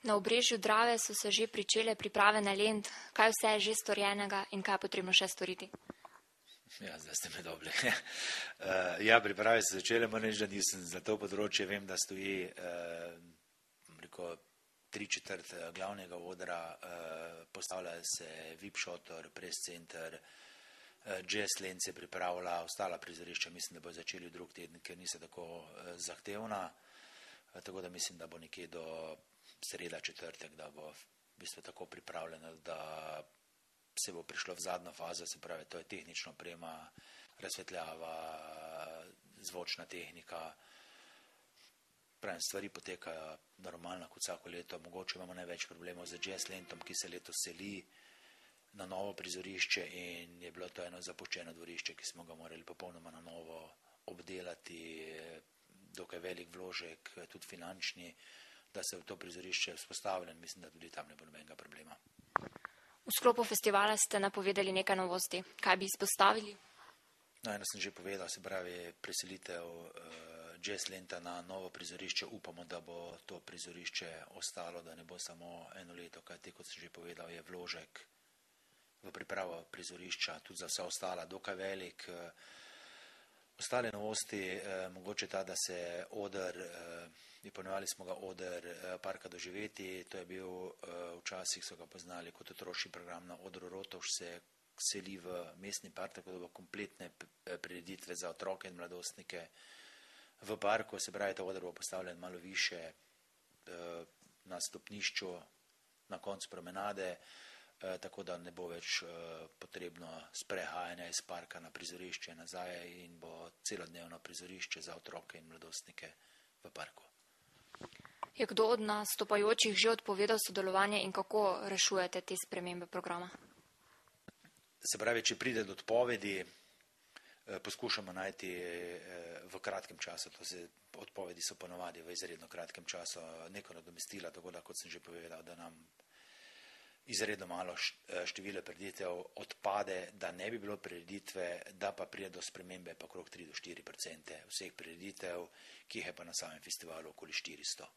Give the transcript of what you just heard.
Na obrežju Drave so se že pričele priprave na Lent. Kaj vse je že storjenega in kaj je potrebno še storiti? Ja, zdaj ste me dobili. Ja, priprave so začele, moram reči, da nisem za to področje. Vem, da stoji 3/4 glavnega odra, postavlja se VIP šotor, press center, jazz Lent se pripravlja, ostala prizorišča mislim, da bo začeli drug teden, ker niso tako zahtevna. Tako da mislim, da bo nekje do sreda, četrtek, da bo v bistvu tako pripravljeno, da se bo prišlo v zadnjo fazo, se pravi, to je tehnična oprema, razsvetljava, zvočna tehnika. Pravim, stvari potekajo normalno kot vsako leto. Mogoče imamo največ problemov z jazz Lentom, ki se letos seli na novo prizorišče in je bilo to eno zapuščeno dvorišče, ki smo ga morali popolnoma na novo obdelati, dokaj velik vložek, tudi finančni, da se v to prizorišče vzpostavlja in mislim, da tudi tam ne bo nobenega problema. V sklopu festivala ste napovedali nekaj novosti. Kaj bi izpostavili? No, eno sem že povedal, se pravi preselitev jazz Lenta na novo prizorišče. Upamo, da bo to prizorišče ostalo, da ne bo samo eno leto, kajti kot sem že povedal, je vložek v pripravo prizorišča, tudi za vse ostala, dokaj velik. Ostale novosti, mogoče ta, da se oder, ponovali smo ga oder Parka doživeti, to je bil, včasih so ga poznali kot otroški program na odru Rotovž, se seli v mestni park, tako da bo kompletne prireditve za otroke in mladostnike v parku, se pravi, ta oder bo postavljen malo više na stopnišču, na koncu promenade, tako da ne bo več potrebno sprehajanje iz parka na prizorišče nazaj in bo celodnevno prizorišče za otroke in mladostnike v parku. Je kdo od nastopajočih že odpovedal sodelovanje in kako rešujete te spremembe programa? Se pravi, če pride do odpovedi, poskušamo najti v kratkem času, odpovedi so ponovadi v izredno kratkem času, neko nadomestila, tako da, kot sem že povedal, da nam izredno malo število prireditev odpade, da ne bi bilo prireditve, da pa pride do spremembe pa okrog 3 do 4% vseh prireditev, ki jih je pa na samem festivalu okoli 400.